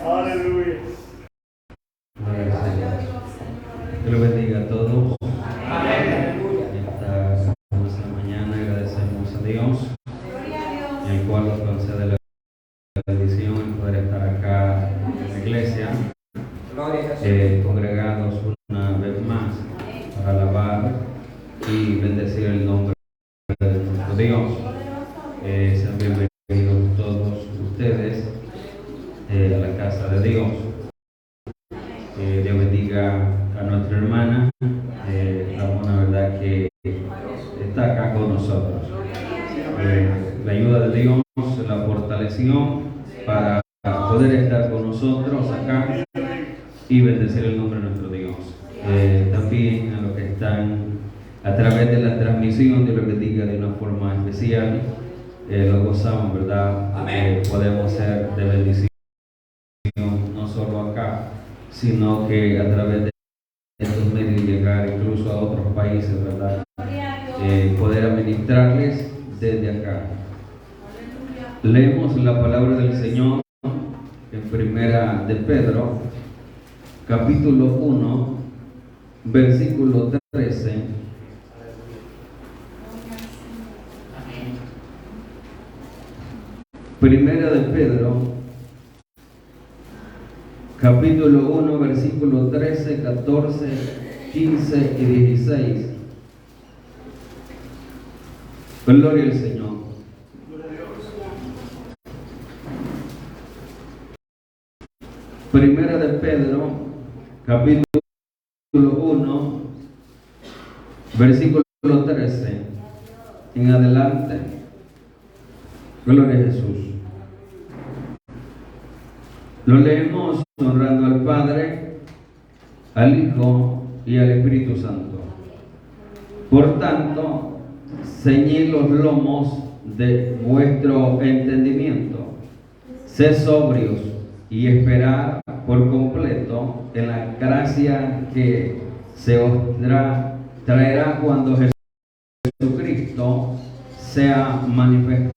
Aleluya. Que lo bendiga a todos. Amén. Esta hermosa mañana agradecemos a Dios, el cual nos concede la bendición de poder estar acá en la iglesia, congregados una vez más para alabar y bendecir el nombre de nuestro Dios. Sean bienvenidos todos ustedes a la casa de Dios. Dios bendiga a nuestra hermana Ramona, verdad que está acá con nosotros. La ayuda de Dios la fortaleció para poder estar con nosotros acá y bendecir el nombre de nuestro Dios. También a los que están a través de la transmisión, Dios les bendiga de una forma especial. Lo gozamos, ¿verdad? Podemos ser de bendición no solo acá, sino que a través de estos medios llegar incluso a otros países, ¿verdad? Poder administrarles desde acá. Leemos la palabra del Señor en Primera de Pedro, capítulo 1, versículo 13. Primera de Pedro, capítulo 1, versículo 13, 14, 15 y 16. Gloria al Señor. Primera de Pedro, capítulo 1, versículo 13 en adelante. Gloria a Jesús. Lo leemos honrando al Padre, al Hijo y al Espíritu Santo. Por tanto, ceñid los lomos de vuestro entendimiento, sed sobrios y esperad por completo en la gracia que se os traerá cuando Jesucristo sea manifestado.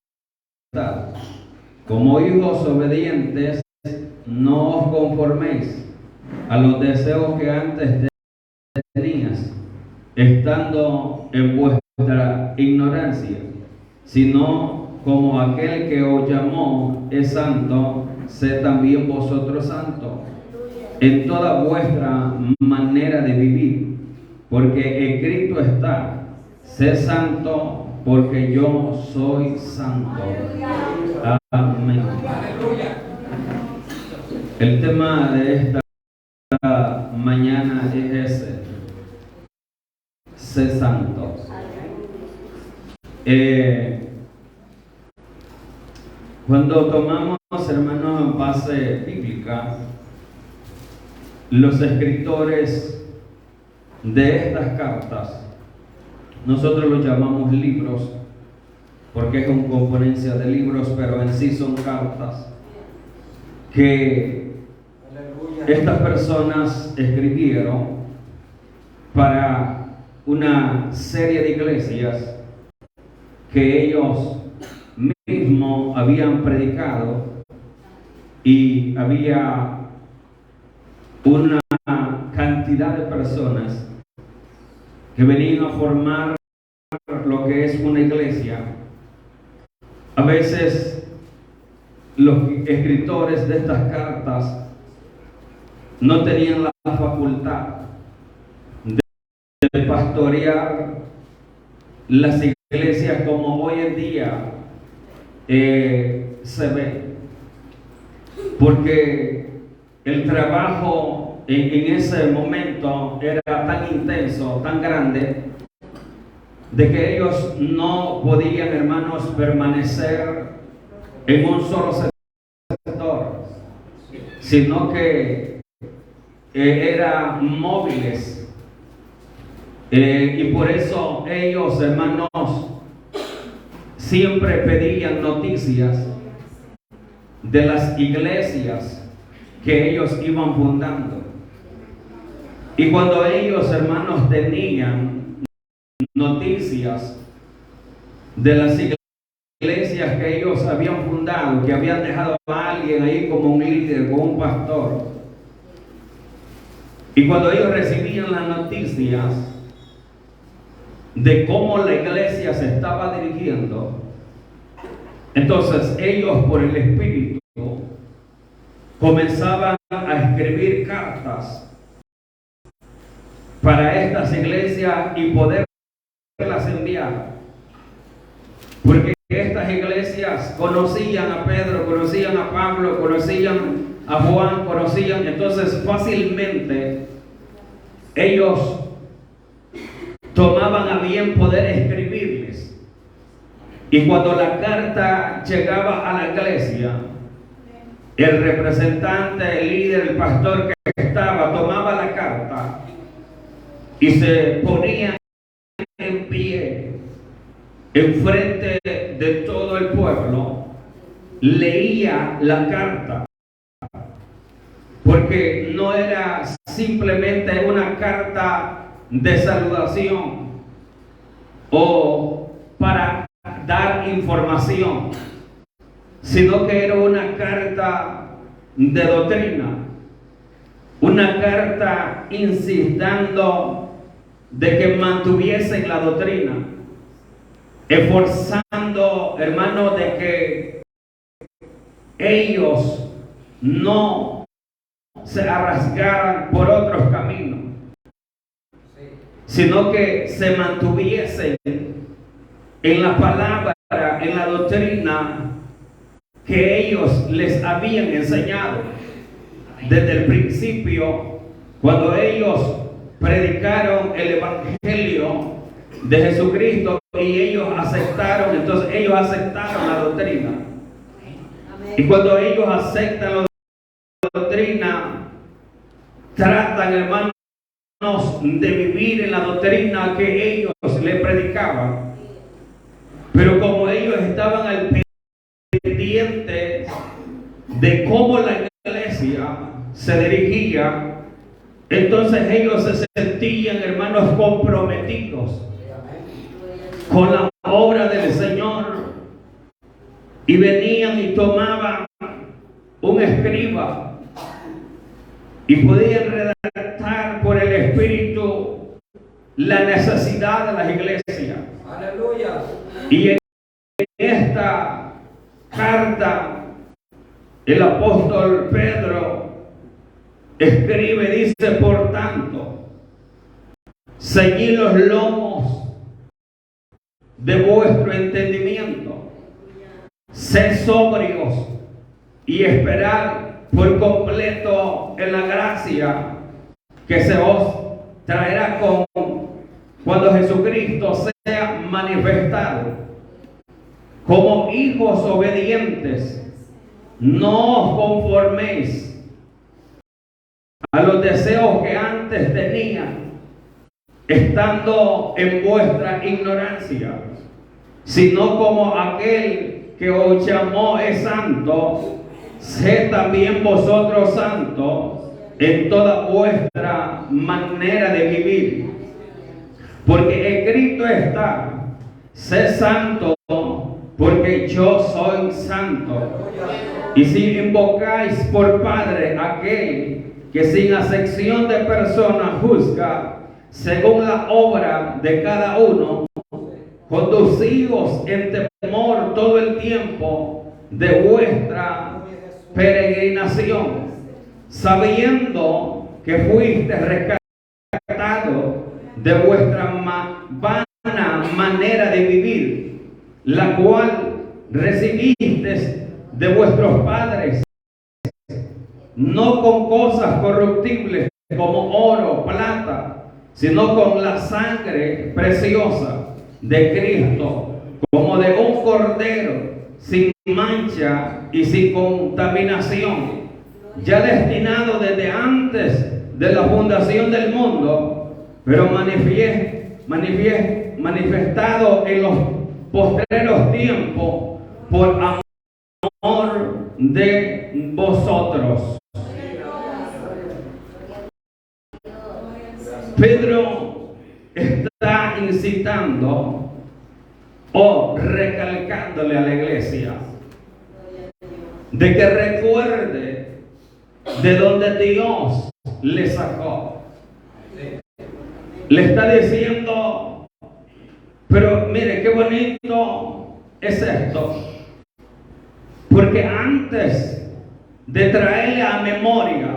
Como hijos obedientes, no os conforméis a los deseos que antes tenías, estando en vuestra ignorancia, sino como aquel que os llamó es santo, sed también vosotros santos en toda vuestra manera de vivir, porque escrito está: sed santo, porque yo soy santo. Amén. El tema de esta mañana es ese: sé santo. Cuando tomamos, hermanos, base bíblica, los escritores de estas cartas, nosotros los llamamos libros porque es una componencia de libros, pero en sí son cartas que estas personas escribieron para una serie de iglesias que ellos mismos habían predicado, y había una cantidad de personas que venían a formar lo que es una iglesia. A veces los escritores de estas cartas no tenían la facultad de pastorear las iglesias como hoy en día se ve, porque el trabajo en ese momento era tan intenso, tan grande, de que ellos no podían, hermanos, permanecer en un solo sector, sino que eran móviles. Y por eso ellos, hermanos, siempre pedían noticias de las iglesias que ellos iban fundando. Y cuando ellos, hermanos, tenían noticias de las iglesias que ellos habían fundado, que habían dejado a alguien ahí como un líder, como un pastor. Y cuando ellos recibían las noticias de cómo la iglesia se estaba dirigiendo, entonces ellos por el Espíritu comenzaban a escribir cartas para estas iglesias y poderlas enviar. Porque estas iglesias conocían a Pedro, conocían a Pablo, conocían a Juan, conocían, entonces fácilmente ellos tomaban a bien poder escribirles. Y cuando la carta llegaba a la iglesia, el representante, el líder, el pastor que estaba, tomaba la carta y se ponía en pie enfrente de todo el pueblo, leía la carta, porque no era simplemente una carta de saludación o para dar información, sino que era una carta de doctrina, una carta incitando de que mantuviesen la doctrina, esforzando, hermano, de que ellos no se arrasgaran por otros caminos, sino que se mantuviesen en la palabra, en la doctrina que ellos les habían enseñado desde el principio, cuando ellos predicaron el evangelio de Jesucristo y ellos aceptaron, entonces ellos aceptaron la doctrina. Y cuando ellos aceptan la doctrina, tratan, hermanos, de vivir en la doctrina que ellos le predicaban. Pero como ellos estaban al pendiente de cómo la iglesia se dirigía, entonces ellos se sentían, hermanos, comprometidos con la obra del Señor, y venían y tomaban un escriba y podían redactar por el Espíritu la necesidad de las iglesias. Aleluya. Y en esta carta el apóstol Pedro escribe, dice: por tanto, ceñid los lomos de vuestro entendimiento, sed sobrios y esperad por completo en la gracia que se os traerá cuando Jesucristo sea manifestado. Como hijos obedientes, no os conforméis a los deseos que antes tenían, estando en vuestra ignorancia, sino como aquel que os llamó es santo, sed también vosotros santos en toda vuestra manera de vivir. Porque escrito está: sed santo, porque yo soy santo. Y si invocáis por Padre aquel que sin acepción de personas juzga según la obra de cada uno, conducíos en temor todo el tiempo de vuestra peregrinación, sabiendo que fuiste rescatado de vuestra vana manera de vivir, la cual recibiste de vuestros padres, no con cosas corruptibles como oro, plata, sino con la sangre preciosa de Cristo, como de un cordero sin mancha y sin contaminación, ya destinado desde antes de la fundación del mundo, pero manifestado en los postreros tiempos por amor de vosotros. Pedro está incitando o recalcándole a la iglesia de que recuerde de donde Dios le sacó. Le está diciendo, pero mire qué bonito es esto, porque antes de traerle a memoria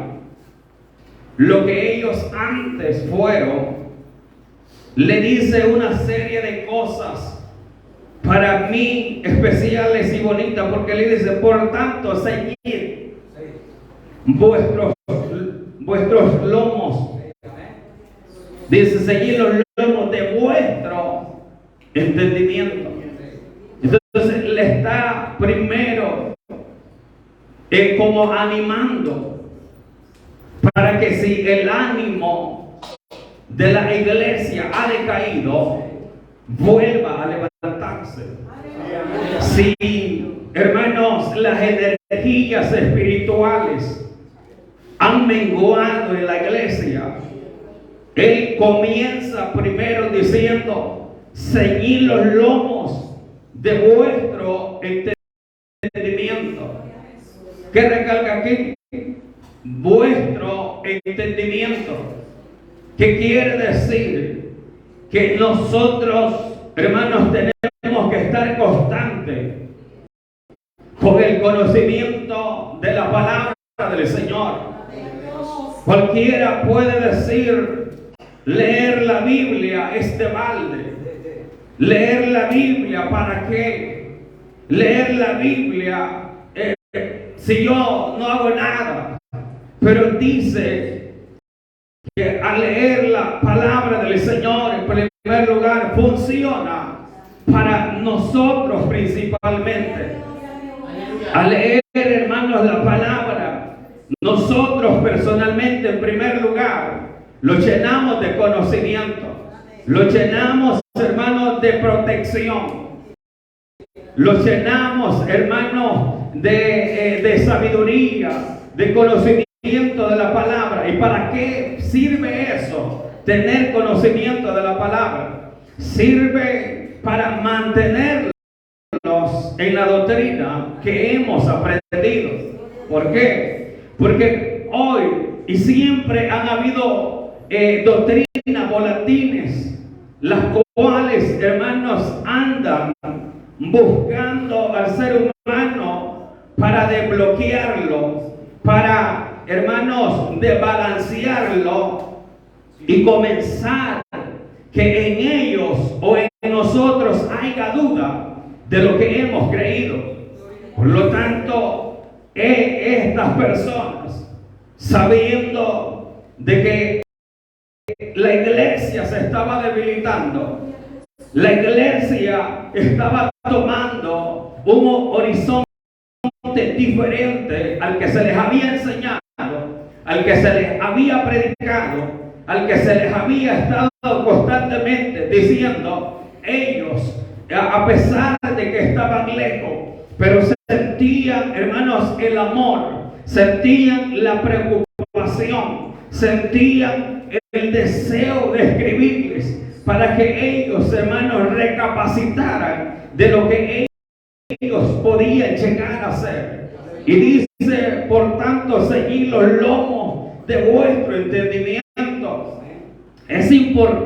lo que ellos antes fueron, le dice una serie de cosas para mí especiales y bonitas, porque le dice, por tanto, ceñid vuestros lomos. Dice, ceñid los lomos de vuestro entendimiento. Entonces le está primero como animando para que si el ánimo de la iglesia ha decaído, vuelva a levantarse. Si, hermanos, las energías espirituales han menguado en la iglesia, él comienza primero diciendo, ceñid los lomos de vuestro entendimiento. ¿Qué recalca aquí? Vuestro entendimiento. ¿Qué quiere decir? Que nosotros, hermanos, tenemos que estar constantes con el conocimiento de la palabra del Señor. Cualquiera puede decir, leer la Biblia es de balde. Leer la Biblia, ¿para qué? Leer la Biblia si yo no hago nada. Pero dice que al leer la palabra del Señor, en primer lugar, funciona para nosotros principalmente. Al leer, hermanos, la palabra, nosotros personalmente, en primer lugar, lo llenamos de conocimiento, lo llenamos, hermanos, de protección, lo llenamos, hermanos, de sabiduría, de conocimiento de la palabra. ¿Y para qué sirve eso? Tener conocimiento de la palabra sirve para mantenerlos en la doctrina que hemos aprendido. ¿Por qué? Porque hoy y siempre han habido doctrinas volatines, las cuales, hermanos, andan buscando al ser humano para desbloquearlo, para, hermanos, desbalancearlo y comenzar que en ellos o en nosotros haya duda de lo que hemos creído. Por lo tanto, estas personas, sabiendo de que la iglesia se estaba debilitando, la iglesia estaba tomando un horizonte diferente al que se les había enseñado, al que se les había predicado, al que se les había estado constantemente diciendo, ellos, a pesar de que estaban lejos, pero sentían, hermanos, el amor, sentían la preocupación, sentían el deseo de escribirles para que ellos, hermanos, recapacitaran de lo que ellos podían llegar a hacer. Y dice, por tanto, ceñid los lomos de vuestro entendimiento. Es importante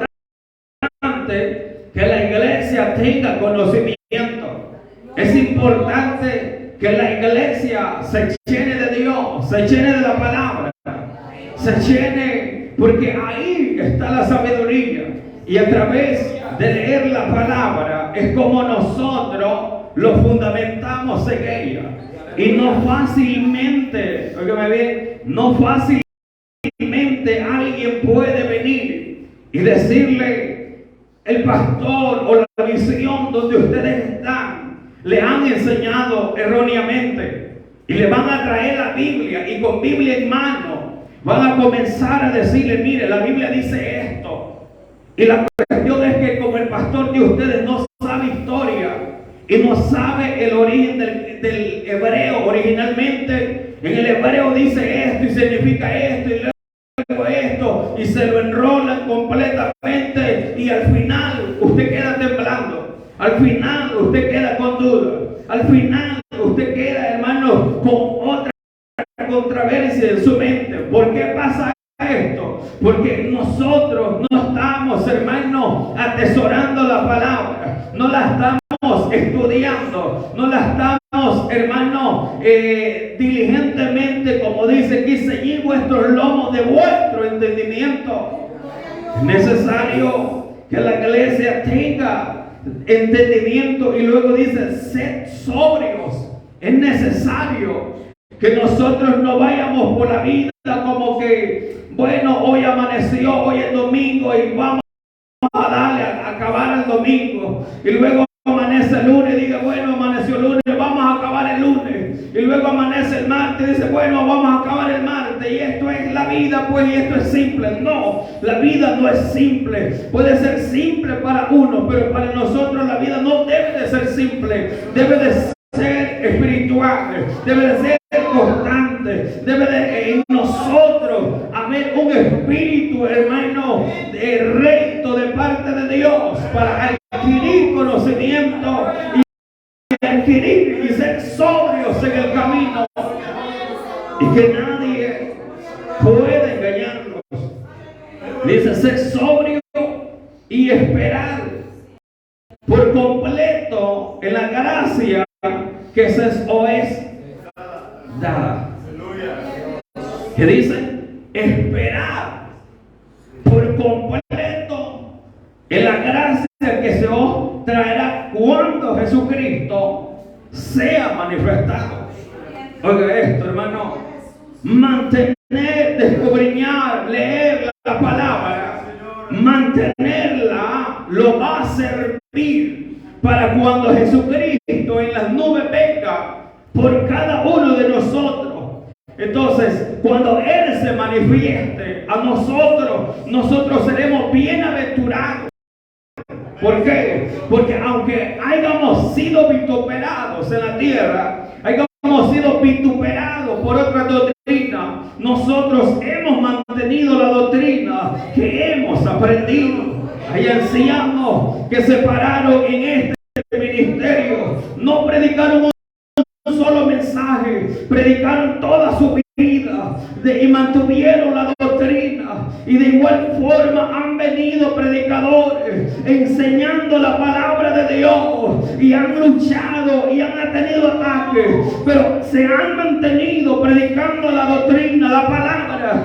que la iglesia tenga conocimiento. Es importante que la iglesia se llene de Dios, se llene de la palabra, se llene, porque ahí está la sabiduría. Y a través de leer la palabra es como nosotros lo fundamentamos en ella. Y no fácilmente, óigame bien, no fácilmente alguien puede venir y decirle, el pastor o la visión donde ustedes están, le han enseñado erróneamente. Y le van a traer la Biblia y con Biblia en mano van a comenzar a decirle, mire, la Biblia dice esto. Y la cuestión es que como el pastor de ustedes no sabe historia y no sabe el origen del hebreo originalmente, en el hebreo dice esto y significa esto y luego esto y se lo enrolan completamente y al final usted queda temblando. Al final usted queda con duda. Al final usted queda, hermano, con otra controversia en su mente. ¿Por qué pasa esto? Porque nosotros no estamos, hermano, atesorando la palabra. No la estamos estudiando. No la estamos, hermano, diligentemente, como dice aquí, ceñid vuestros lomos de vuestro entendimiento. Es necesario que la iglesia tenga entendimiento, y luego dice, sed sobrios. Es necesario que nosotros no vayamos por la vida como que, bueno, hoy amaneció, hoy es domingo y vamos a darle a acabar el domingo, y luego amanece el lunes y diga, bueno, amaneció el lunes, vamos a acabar el lunes, y luego amanece el martes y dice, bueno, vamos a acabar el martes, y esto es la vida, pues, y esto es simple. No, la vida no es simple. Puede ser simple para uno, pero para nosotros la vida no debe de ser simple, debe de ser espiritual, debe de ser constante, debe de en nosotros haber un espíritu, hermano, recto de parte de Dios, para adquirir conocimiento y adquirir y ser sobrios en el camino, y que nadie pueda engañarnos. Dice, ser sobrio y esperar por completo en la gracia que se os es dada. ¿Qué dice? Esperar por completo en la gracia que se os traerá cuando Jesucristo sea manifestado. Oiga esto, hermano. Mantener, descubrir, leer la palabra, mantenerla, lo va a servir para cuando Jesucristo en las nubes venga por cada uno de nosotros. Entonces, cuando Él se manifieste a nosotros seremos bienaventurados. ¿Por qué? Porque aunque hayamos sido vituperados en la tierra, hayamos sido vituperados por otra doctrina, nosotros hemos mantenido la doctrina que hemos aprendido. Hay ancianos que se pararon en este ministerio, no predicaron un solo mensaje, predicaron toda su vida y mantuvieron la doctrina, y de igual forma han venido predicadores enseñando la palabra de Dios y han luchado y han tenido ataques, pero se han mantenido predicando la doctrina, la palabra,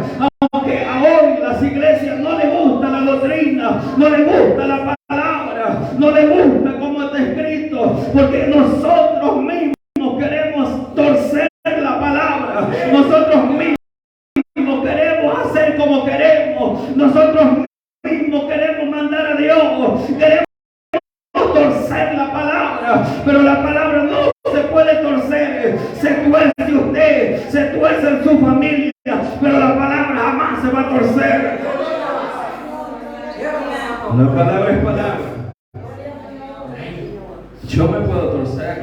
aunque a hoy las iglesias no les gusta la doctrina, no les gusta la palabra, no les gusta como está escrito, porque nosotros mismos queremos torcer la palabra, nosotros mismos queremos hacer como queremos, nosotros mismos queremos mandar a Dios, queremos torcer la palabra, pero la palabra no se puede torcer. Se tuerce usted, se tuerce en su familia, pero la palabra jamás se va a torcer. La palabra es palabra. Yo me puedo torcer,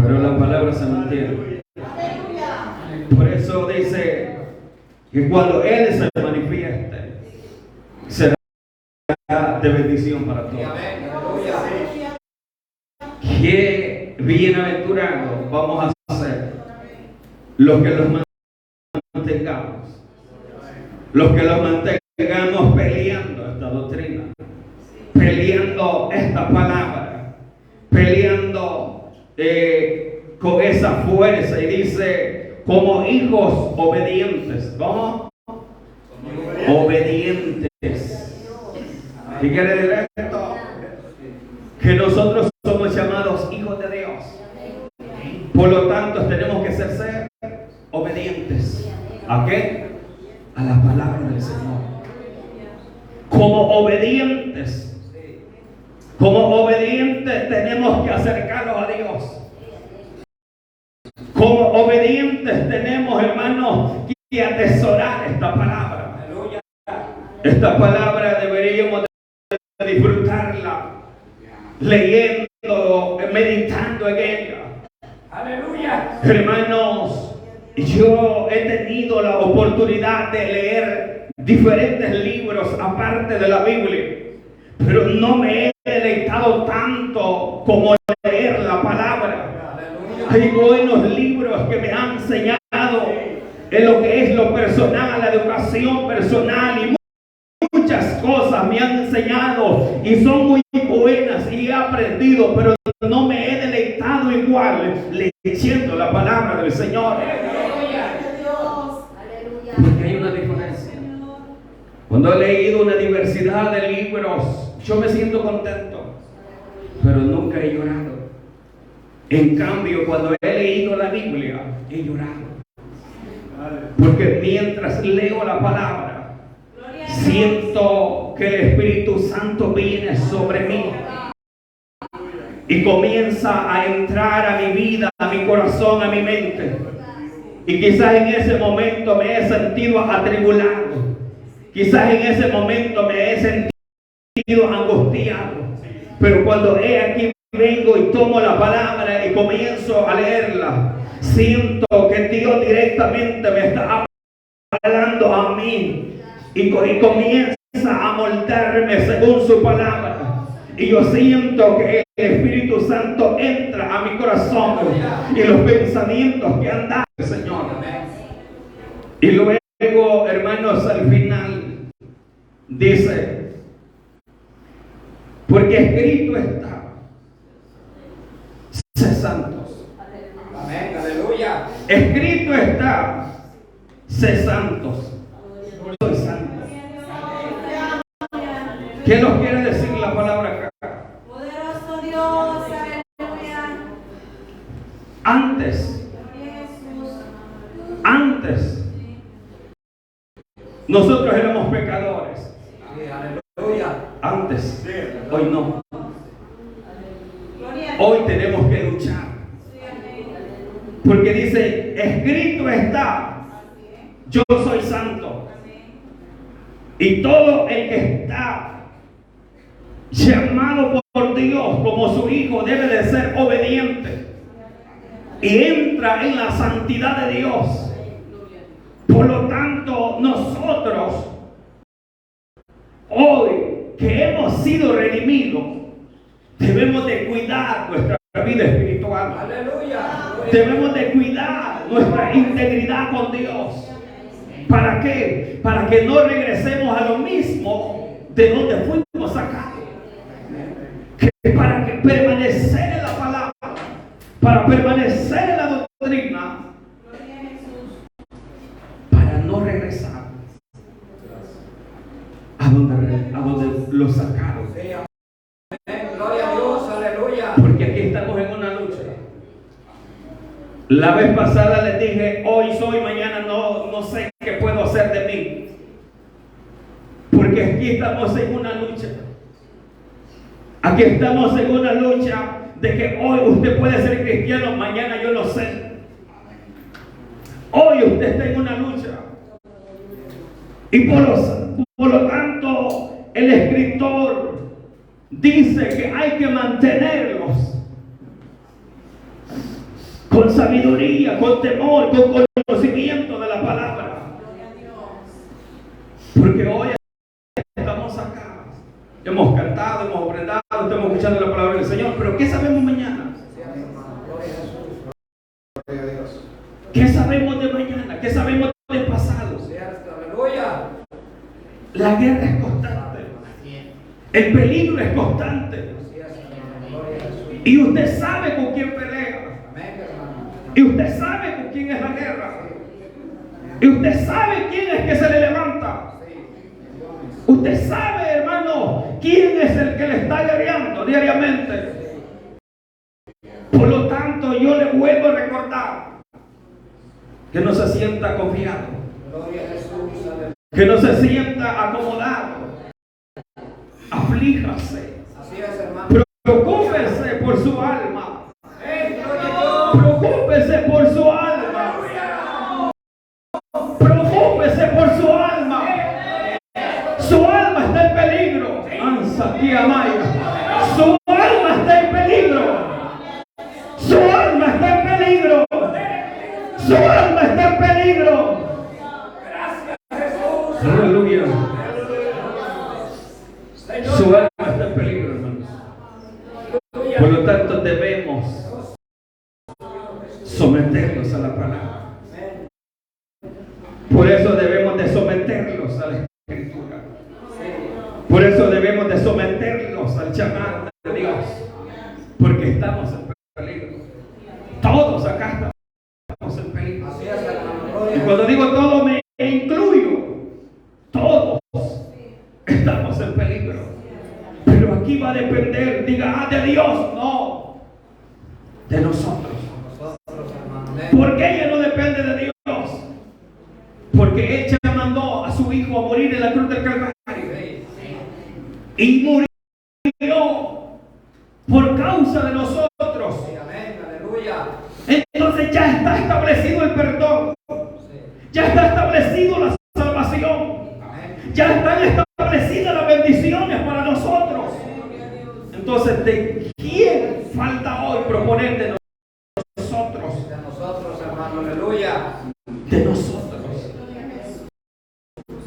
pero la palabra se mantiene. Por eso dice que cuando Él se manifieste, será de bendición para todos. Qué bienaventurados vamos a ser los que los mantengamos, los que los mantengamos peleando esta doctrina, peleando esta palabra, peleando con esa fuerza. Y dice, como hijos obedientes. ¿Cómo? Obedientes. ¿Qué quiere decir esto? Que nosotros somos llamados hijos de Dios. Por lo tanto, tenemos que ser obedientes. ¿A qué? A la palabra del Señor. Como obedientes tenemos que acercarnos a Dios. Como obedientes tenemos, hermanos, que atesorar esta palabra. Esta palabra deberíamos de disfrutarla, leyendo, meditando en ella. Aleluya. Hermanos, yo he tenido la oportunidad de leer diferentes libros aparte de la Biblia, pero no me he deleitado tanto como leer la palabra. Hay buenos libros que me han enseñado en lo que es lo personal, la educación personal, y muchas cosas me han enseñado y son muy buenas y he aprendido, pero no me he deleitado igual leyendo la palabra del Señor. Porque hay una diferencia. Cuando he leído una diversidad de libros, yo me siento contento, pero nunca he llorado. En cambio, cuando he leído la Biblia, he llorado. Porque mientras leo la palabra, siento que el Espíritu Santo viene sobre mí y comienza a entrar a mi vida, a mi corazón, a mi mente. Y quizás en ese momento me he sentido atribulado. Quizás en ese momento me he sentido angustiado. Pero cuando aquí vengo y tomo la palabra y comienzo a leerla, siento que Dios directamente me está hablando a mí y comienza a moldarme según su palabra. Y yo siento que el Espíritu Santo entra a mi corazón y los pensamientos que han dado el Señor. Y luego, hermanos, al final dice, porque escrito está, sé santos. Amén, aleluya. Escrito está, sé santos. Soy santo. ¿Qué nos quiere decir la palabra acá? Poderoso Dios, aleluya. Antes, nosotros éramos pecadores. Aleluya. Antes, hoy no. Hoy tenemos que luchar. Porque dice, escrito está, yo soy santo. Y todo el que está llamado por Dios como su hijo debe de ser obediente y entra en la santidad de Dios. Por lo tanto, nosotros hoy que hemos sido redimidos, debemos de cuidar nuestra vida espiritual. Aleluya. Debemos de cuidar nuestra integridad con Dios. ¿Para qué? Para que no regresemos a lo mismo de donde fuimos sacados. Para que permanecer en la palabra, para permanecer en la doctrina, para no regresar a donde lo sacaron. Gloria a Dios, aleluya. Porque aquí estamos en una lucha. La vez pasada les dije, hoy soy, mañana no sé qué puedo hacer de mí. Porque aquí estamos en una lucha. Aquí estamos en una lucha de que hoy usted puede ser cristiano, mañana yo no sé. Hoy usted está en una lucha. Y por lo tanto, el escritor dice que hay que mantenerlos con sabiduría, con temor, con conocimiento de la palabra. Porque hoy estamos acá. Hemos cantado, hemos ofrendado, estamos escuchando la palabra del Señor, pero ¿qué sabemos mañana? ¿Qué sabemos de mañana? ¿Qué sabemos del pasado? La guerra es constante. El peligro es constante. Y usted sabe con quién pelea. Y usted sabe con quién es la guerra. Y usted sabe quién es que se le levanta. Usted sabe, hermano, quién es el que le está guerreando diariamente. Por lo tanto, yo le vuelvo a recordar que no se sienta confiado, que no se sienta acomodado. Aflíjase. Preocúpese por su alma. Preocúpese por su alma. Preocúpese por su alma. Su alma está en peligro. Ansa, tía Maya. Su alma está en peligro. Su alma está en peligro. Su alma está en peligro. Aleluya. Su alma está en peligro, hermanos. Por eso debemos de someterlos a la Escritura. Por eso debemos de someterlos al llamado de Dios. Porque estamos en peligro. Todos acá estamos en peligro. Así es, hermano. Y Gloria. cuando digo todo me incluyo. Todos estamos en peligro. Pero aquí va a depender, diga, de Dios, no, de nosotros. Nosotros, hermano. Amén. ¿Por qué ella no depende de Dios? Porque Él ya mandó a su Hijo a morir en la cruz del Calvario. Sí. Y murió por causa de nosotros. Sí, amén. Aleluya. Entonces ya está establecido el perdón. Sí. Ya está establecido la salvación. Amén. Ya están establecidas las bendiciones para nosotros. Entonces, ¿de quién falta hoy proponer de nosotros? De nosotros, hermano. Aleluya. De nosotros.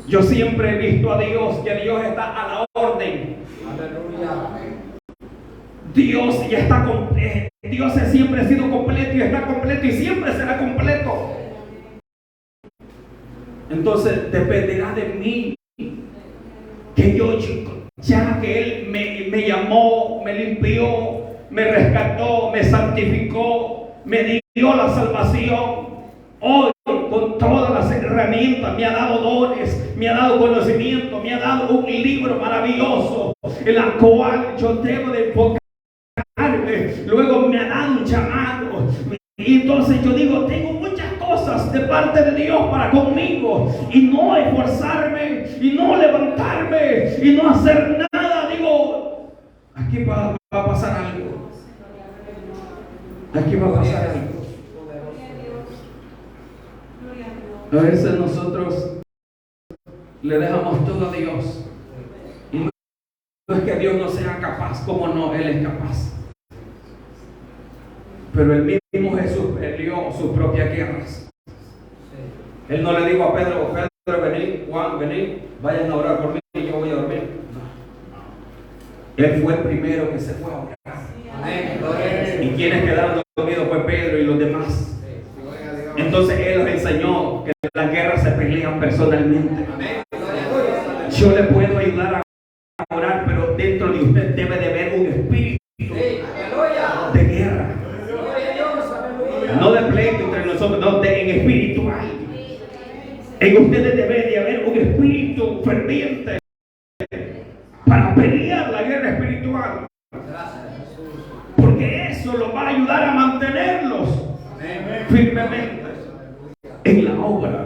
Yo siempre he visto a Dios, que Dios está a la orden. Aleluya. Dios ya está Dios siempre ha sido completo y está completo y siempre será completo. Entonces dependerá de mí que yo, ya que Él me llamó, me limpió, me rescató, me santificó, me dio la salvación. Hoy, con todas las herramientas, me ha dado dones, me ha dado conocimiento, me ha dado un libro maravilloso en la cual yo debo de enfocarme. Luego me ha dado un llamado. Y entonces yo digo, tengo muchas cosas de parte de Dios para conmigo. Y no esforzarme, y no levantarme, y no hacer nada. Digo, aquí va a pasar algo. Aquí va a pasar algo. A veces nosotros le dejamos todo a Dios. Y no es que Dios no sea capaz, como no, Él es capaz. Pero el mismo Jesús peleó sus propias guerras. Él no le dijo a Pedro, Pedro, vení, Juan, vení, vayan a orar por mí y yo voy a dormir. Él fue el primero que se fue a orar. Amén. Gloria. Y quienes quedaron dormidos fue Pedro y los demás. Entonces Él les enseñó que las guerras se pelean personalmente. Amén. Gloria. Yo le puedo ayudar a orar, pero dentro de usted debe de haber un espíritu Sí. Aleluya. de guerra. Gloria a Dios. Aleluya. No de pleito entre nosotros, no, en espiritual. En ustedes debe de haber un espíritu ferviente para pelear la guerra espiritual. Gracias, Jesús. Porque eso los va a ayudar a mantenerlos Amén. firmemente en la obra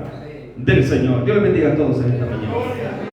del Señor. Dios les bendiga a todos en esta mañana.